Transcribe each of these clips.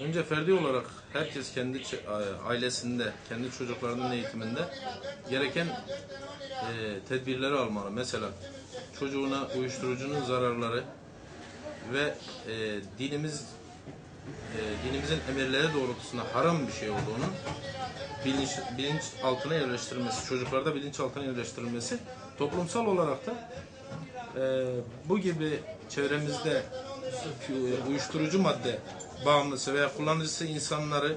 Önce ferdi olarak herkes kendi ailesinde, kendi çocuklarının eğitiminde gereken tedbirleri almalı. Mesela çocuğuna uyuşturucunun zararları ve dinimizin emirleri doğrultusunda haram bir şey olduğunu bilinç altına yerleştirilmesi, çocuklarda bilinç altına yerleştirilmesi, toplumsal olarak da bu gibi çevremizde uyuşturucu madde bağımlısı veya kullanıcısı insanları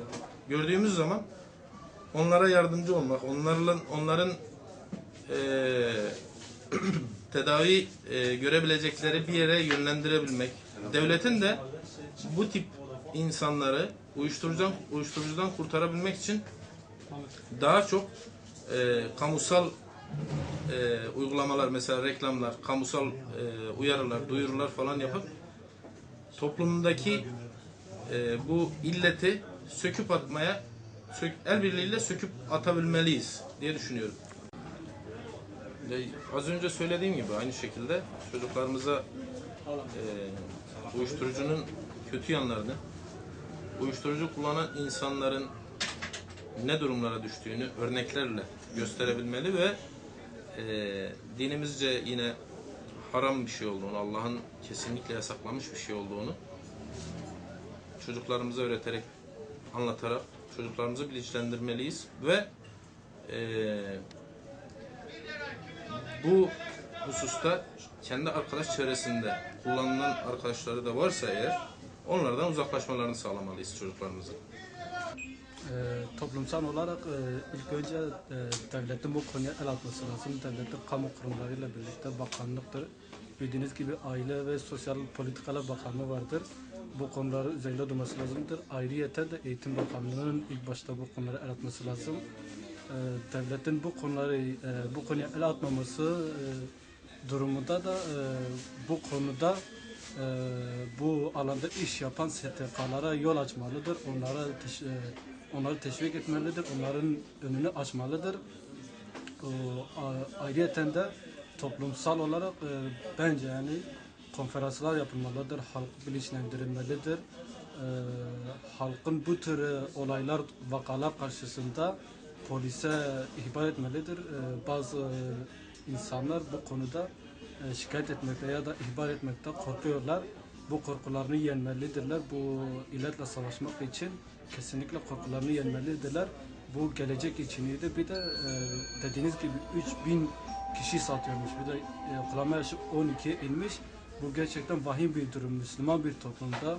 gördüğümüz zaman onlara yardımcı olmak, onların tedavi görebilecekleri bir yere yönlendirebilmek. Devletin de bu tip insanları uyuşturucudan kurtarabilmek için daha çok kamusal uygulamalar, mesela reklamlar, kamusal uyarılar, duyurular falan yapıp toplumdaki bu illeti söküp atmaya, el birliğiyle söküp atabilmeliyiz diye düşünüyorum. Az önce söylediğim gibi aynı şekilde çocuklarımıza uyuşturucunun kötü yanlarını, uyuşturucu kullanan insanların ne durumlara düştüğünü örneklerle gösterebilmeli ve dinimizce yine haram bir şey olduğunu, Allah'ın kesinlikle yasaklamış bir şey olduğunu çocuklarımıza öğreterek, anlatarak çocuklarımızı bilinçlendirmeliyiz ve bu hususta kendi arkadaş çevresinde kullanılan arkadaşları da varsa eğer onlardan uzaklaşmalarını sağlamalıyız çocuklarımızın. Toplumsal olarak ilk önce devletin bu konuya el atması lazım. Devletin kamu kurumlarıyla birlikte bakanlıktır. Bildiğiniz gibi Aile ve Sosyal Politikalar Bakanlığı vardır. Bu konuları üzerinde durması lazımdır. Ayrıyeten de Eğitim Bakanlığı'nın ilk başta bu konulara el atması lazım. Devletin bu konuya el atmaması durumunda da bu konuda bu alanda iş yapan STK'lara yol açmalıdır. Onları teşvik etmelidir. Onların önünü açmalıdır. Ayrıyeten de toplumsal olarak bence yani konferanslar yapılmalıdır. Halk bilinçlendirilmelidir. Halkın bu tür olaylar, vakalar karşısında polise ihbar etmelidir. Bazı insanlar bu konuda şikayet etmekte ya da ihbar etmekte korkuyorlar. Bu korkularını yenmelidirler. Bu illetle savaşmak için kesinlikle korkularını yenmelidirler. Bu gelecek içiniydi. Bir de dediğiniz gibi 3000 kişi satıyormuş. Bir de kullanma yaşı 12'ye inmiş. Bu gerçekten vahim bir durum. Müslüman bir toplumda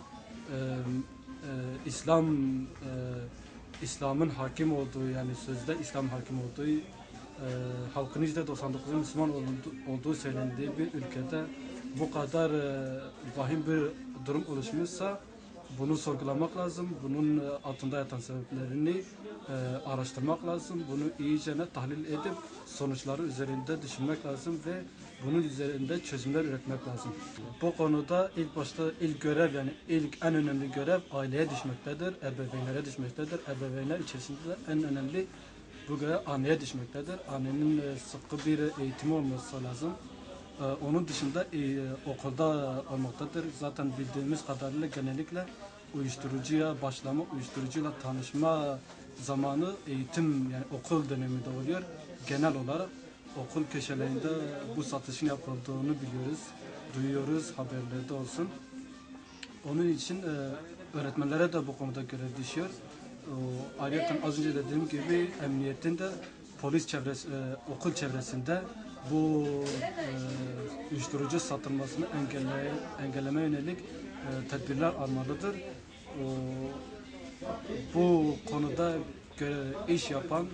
İslam'ın hakim olduğu, yani sözde İslam hakim olduğu, halkın %99'u Müslüman olduğu söylendiği bir ülkede bu kadar vahim bir durum oluşmuşsa bunu sorgulamak lazım. Bunun altında yatan sebeplerini araştırmak lazım. Bunu iyice tahlil edip sonuçları üzerinde düşünmek lazım ve bunun üzerinde çözümler üretmek lazım. Bu konuda ilk başta en önemli görev aileye düşmektedir, ebeveynlere düşmektedir. Ebeveynler içerisinde de en önemli bu görev anneye düşmektedir. Annenin sıkı bir eğitimi olması lazım. Onun dışında okulda olmaktadır. Zaten bildiğimiz kadarıyla genellikle uyuşturucuya başlama, uyuşturucuyla tanışma zamanı eğitim, yani okul döneminde oluyor. Genel olarak okul köşelerinde bu satışın yapıldığını biliyoruz, duyuyoruz, haberlerde olsun. Onun için öğretmenlere de bu konuda görev düşüyor. Ayrıca az önce dediğim gibi emniyetin de okul çevresinde bu uyuşturucu satılmasını engelleme yönelik tedbirler almalıdır. Bu konuda iş yapan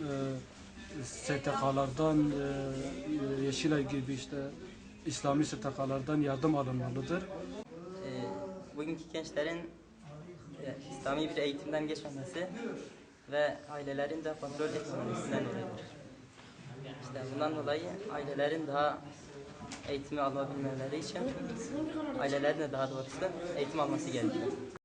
STK'lardan, Yeşilay gibi İslami STK'lardan yardım alınmalıdır. Bugünkü gençlerin İslami bir eğitimden geçmemesi ve ailelerin de kontrol etmemesinden dolayıdır. Bundan dolayı ailelerin daha eğitimi alabilmeleri için ailelerin de daha doğrusu eğitim alması gerekiyor.